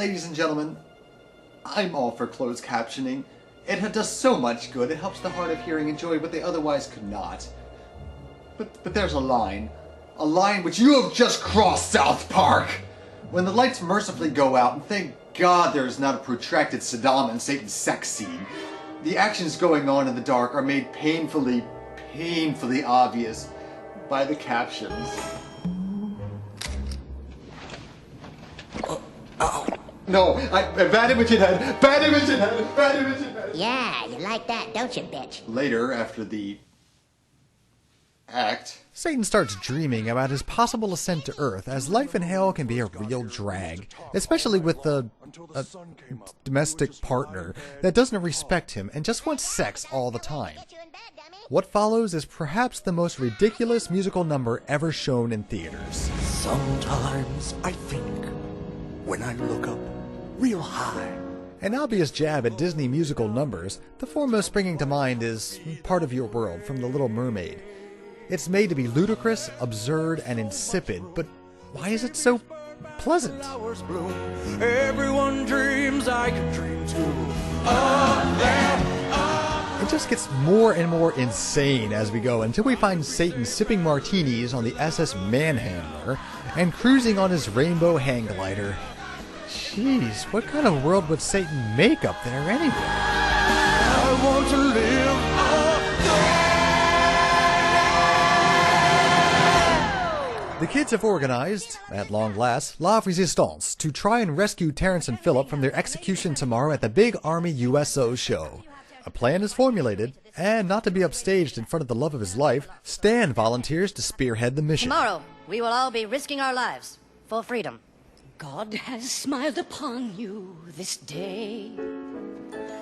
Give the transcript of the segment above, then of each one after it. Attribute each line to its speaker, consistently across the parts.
Speaker 1: Ladies and gentlemen, I'm all for closed captioning. It does so much good. It helps the hard of hearing enjoy what they otherwise could not. But there's a line which you have just crossed, South Park! When the lights mercifully go out, and thank God there is not a protracted Saddam and Satan sex scene, the actions going on in the dark are made painfully obvious by the captions. No, bad image in head, bad image in head, bad image in head.
Speaker 2: Yeah, you like that, don't you, bitch?
Speaker 1: Later, after the act,
Speaker 3: Satan starts dreaming about his possible ascent to Earth, as life in hell can be a real drag, especially with a domestic partner that doesn't respect him and just wants sex all the time. What follows is perhaps the most ridiculous musical number ever shown in theaters.
Speaker 4: Sometimes I think, when I look up real high.
Speaker 3: An obvious jab at Disney musical numbers, the foremost springing to mind is Part of Your World from The Little Mermaid. It's made to be ludicrous, absurd, and insipid, but why is it so pleasant?
Speaker 4: Everyone dreams I could dream too.
Speaker 3: It just gets more and more insane as we go, until we find Satan sipping martinis on the SS Manhandler and cruising on his rainbow hang glider. Jeez, what kind of world would Satan make up there anyway?
Speaker 4: I want to live up there.
Speaker 3: The kids have organized, at long last, La Resistance to try and rescue Terrence and Philip from their execution tomorrow at the Big Army USO show. A plan is formulated, and not to be upstaged in front of the love of his life, Stan volunteers to spearhead the mission.
Speaker 5: Tomorrow, we will all be risking our lives for freedom.
Speaker 6: God has smiled upon you this day.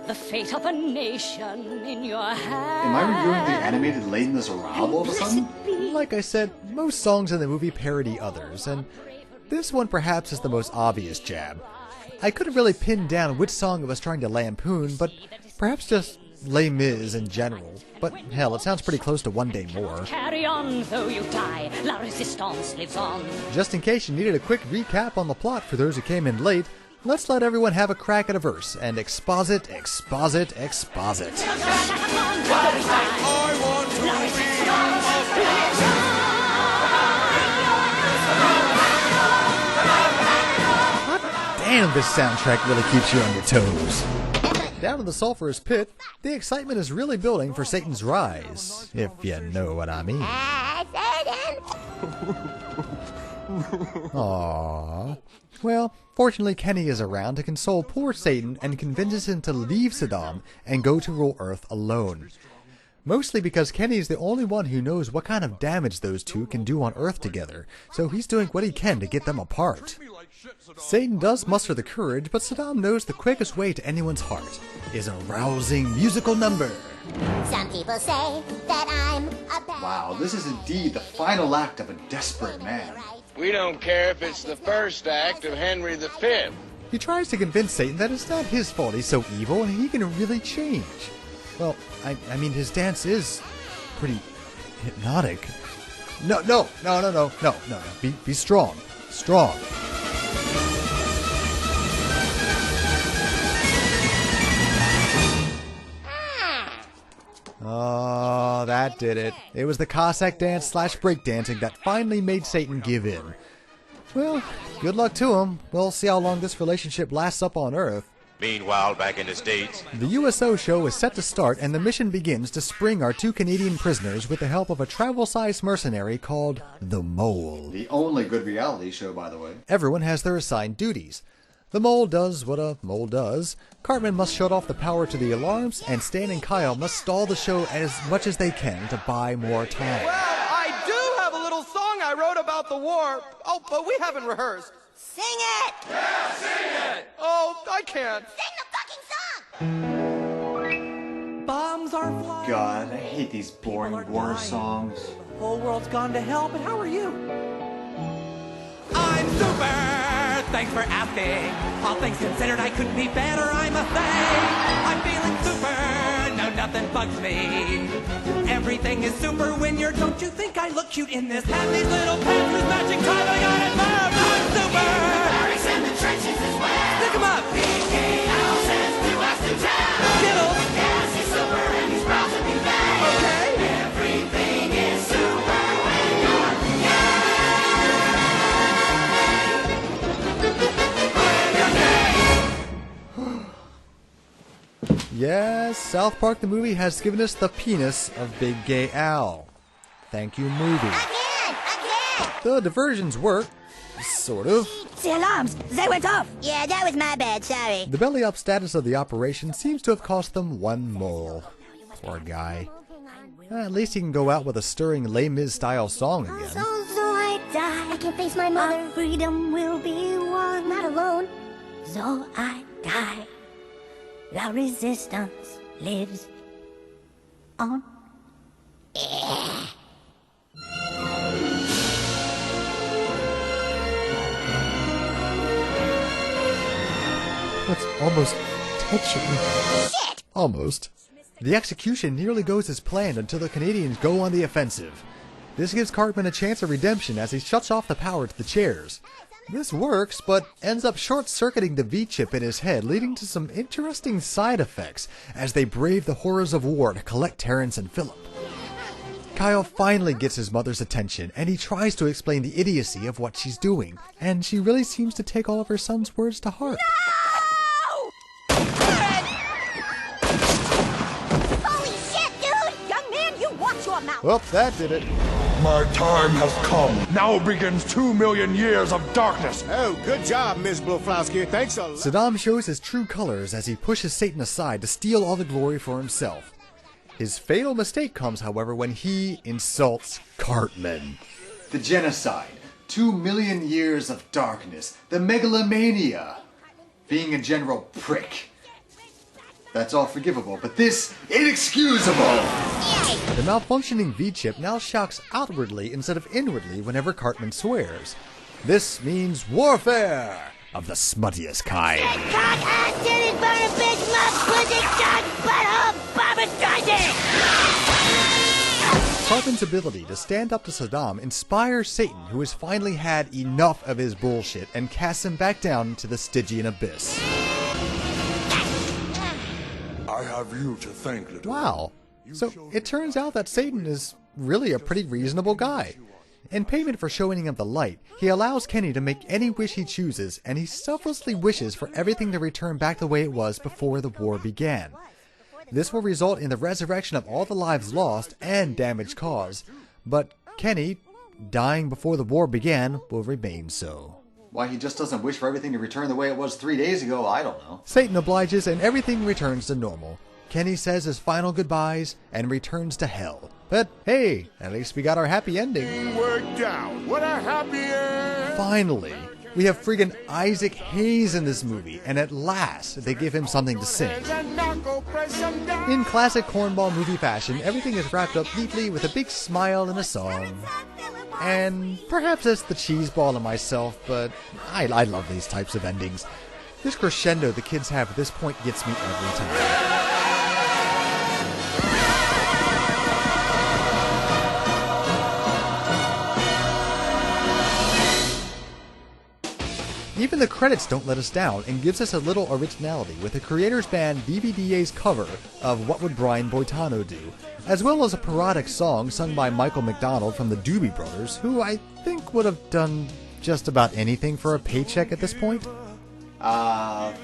Speaker 6: The fate of a nation in your hands.
Speaker 1: am I reviewing the animated Les Miserables all of a sudden?
Speaker 3: Like I said, most songs in the movie parody others, and this one perhaps is the most obvious jab. I couldn't really pin down which song it was trying to lampoon, but perhaps just Les Mis in general. But hell, it sounds pretty close to One Day More.
Speaker 6: Carry on though you die, La Resistance lives on.
Speaker 3: Just in case you needed a quick recap on the plot for those who came in late, let's let everyone have a crack at a verse and exposit, exposit, exposit.
Speaker 4: I want to
Speaker 3: Damn, this soundtrack really keeps you on your toes. Down in the sulphurous pit, the excitement is really building for Satan's rise, if you know what I mean. Aww. Well, fortunately Kenny is around to console poor Satan and convinces him to leave Saddam and go to rule Earth alone. Mostly because Kenny is the only one who knows what kind of damage those two can do on Earth together, so he's doing what he can to get them apart. Satan does muster the courage, but Saddam knows the quickest way to anyone's heart is a rousing musical number.
Speaker 2: Some people say that I'm a bad.
Speaker 1: Wow, this is indeed the final act of a desperate man.
Speaker 7: We don't care if it's the first act of Henry V.
Speaker 3: He tries to convince Satan that it's not his fault he's so evil and he can really change. Well, I mean, his dance is pretty hypnotic. No. Be strong. Strong. Oh, that did it. It was the Cossack dance / breakdancing that finally made Satan give in. Well, good luck to him. We'll see how long this relationship lasts up on Earth.
Speaker 8: Meanwhile, back in the States,
Speaker 3: The USO show is set to start, and the mission begins to spring our two Canadian prisoners with the help of a travel-sized mercenary called the Mole.
Speaker 1: The only good reality show, by the way.
Speaker 3: Everyone has their assigned duties. The Mole does what a mole does. Cartman must shut off the power to the alarms, and Stan and Kyle must stall the show as much as they can to buy more time.
Speaker 9: Well, I do have a little song I wrote about the war. Oh, but we haven't rehearsed.
Speaker 2: Sing it!
Speaker 9: Yeah, sing it! Oh, I can't.
Speaker 2: Sing the fucking song!
Speaker 9: Bombs are flying.
Speaker 1: God, I hate these boring war songs.
Speaker 9: The whole world's gone to hell, but how are you? I'm super! Thanks for asking. All things considered, I couldn't be better. I'm a thing. I'm feeling super. No, nothing bugs me. Everything is super when you're. Don't you think I look cute in this? Have these little pants with matching tie. I got it, Bob. I'm super.
Speaker 2: Paris and the trenches as well.
Speaker 9: Think
Speaker 3: Yes, South Park the movie has given us the penis of Big Gay Al. Thank you, movie.
Speaker 2: Again!
Speaker 3: The diversions work, sort of.
Speaker 6: The alarms, they went off.
Speaker 2: Yeah, that was my bad, sorry.
Speaker 3: The belly-up status of the operation seems to have cost them 1 mole. Poor guy. At least he can go out with a stirring Les Mis-style song again.
Speaker 2: So I die. I can face my mother. Our freedom will be won. Not alone.
Speaker 6: So I die. La resistance lives on.
Speaker 3: That's almost touching.
Speaker 2: Shit!
Speaker 3: Almost. The execution nearly goes as planned until the Canadians go on the offensive. This gives Cartman a chance of redemption as he shuts off the power to the chairs. This works, but ends up short-circuiting the V-chip in his head, leading to some interesting side effects as they brave the horrors of war to collect Terrence and Philip. Kyle finally gets his mother's attention, and he tries to explain the idiocy of what she's doing, and she really seems to take all of her son's words to heart.
Speaker 2: Holy shit, dude!
Speaker 6: Young man, you watch your mouth.
Speaker 3: Well, that did it.
Speaker 4: My time has come. Now begins 2 million years of darkness.
Speaker 10: Oh, good job, Miss Bloflowski. Thanks a lot.
Speaker 3: Saddam shows his true colors as he pushes Satan aside to steal all the glory for himself. His fatal mistake comes, however, when he insults Cartman.
Speaker 1: The genocide, 2 million years of darkness, the megalomania, being a general prick. That's all forgivable, but this, inexcusable!
Speaker 3: The malfunctioning V-chip now shocks outwardly instead of inwardly whenever Cartman swears. This means warfare of the smuttiest kind. Cartman's ability to stand up to Saddam inspires Satan, who has finally had enough of his bullshit, and casts him back down into the Stygian abyss.
Speaker 4: I have you to thank, little.
Speaker 3: Wow. So it turns out that Satan is really a pretty reasonable guy. In payment for showing him the light, he allows Kenny to make any wish he chooses, and he selflessly wishes for everything to return back the way it was before the war began. This will result in the resurrection of all the lives lost and damage caused, but Kenny, dying before the war began, will remain so.
Speaker 1: Why he just doesn't wish for everything to return the way it was 3 days ago, I don't know.
Speaker 3: Satan obliges and everything returns to normal. Kenny says his final goodbyes and returns to hell. But hey, at least we got our happy ending.
Speaker 10: We're down. What a happy end.
Speaker 3: Finally, we have friggin' Isaac Hayes in this movie, and at last they give him something to sing. In classic cornball movie fashion, everything is wrapped up neatly with a big smile and a song. And perhaps it's the cheese ball in myself, but I love these types of endings. This crescendo the kids have at this point gets me every time. Even the credits don't let us down and gives us a little originality with the creators band BBDA's cover of What Would Brian Boitano Do, as well as a parodic song sung by Michael McDonald from the Doobie Brothers, who I think would have done just about anything for a paycheck at this point.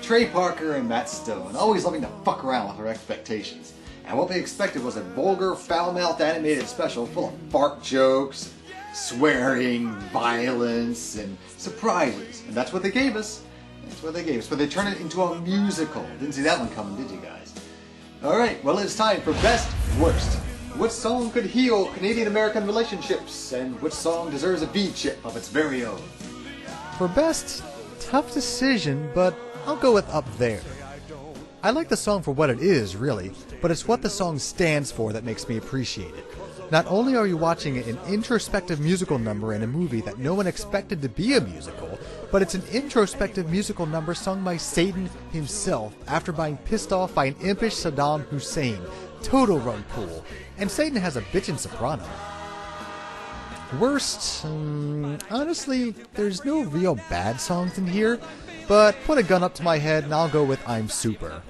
Speaker 1: Trey Parker and Matt Stone, always loving to fuck around with our expectations. And what they expected was a vulgar, foul-mouthed animated special full of fart jokes, swearing, violence, and surprises. And that's what they gave us. But they turned it into a musical. Didn't see that one coming, did you guys? Alright, well, it's time for Best Worst. Which song could heal Canadian-American relationships? And which song deserves a V-chip of its very own?
Speaker 3: For Best, tough decision, but I'll go with Up There. I like the song for what it is, really, but it's what the song stands for that makes me appreciate it. Not only are you watching an introspective musical number in a movie that no one expected to be a musical, but it's an introspective musical number sung by Satan himself after being pissed off by an impish Saddam Hussein. Total rug pull. And Satan has a bitchin' soprano. Worst? Honestly, there's no real bad songs in here, but put a gun up to my head and I'll go with I'm Super.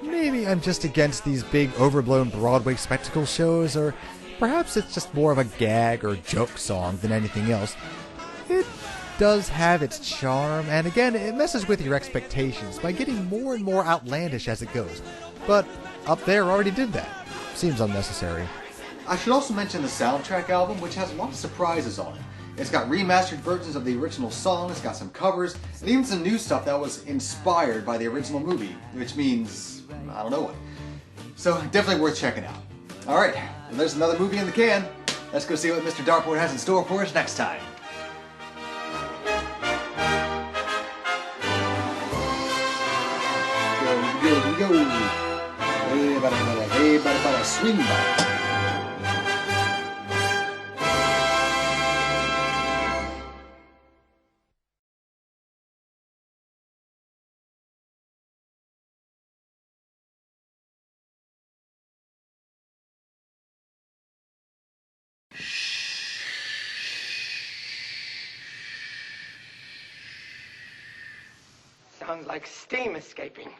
Speaker 3: Maybe I'm just against these big overblown Broadway spectacle shows, or perhaps it's just more of a gag or joke song than anything else. It does have its charm, and again, it messes with your expectations by getting more and more outlandish as it goes. But Up There already did that. Seems unnecessary.
Speaker 1: I should also mention the soundtrack album, which has a lot of surprises on it. It's got remastered versions of the original song, it's got some covers, and even some new stuff that was inspired by the original movie, which means, I don't know what. So, definitely worth checking out. Alright, well, there's another movie in the can. Let's go see what Mr. Dartboard has in store for us next time. Go. Hey, bada, swing by.
Speaker 11: Sounds like steam escaping.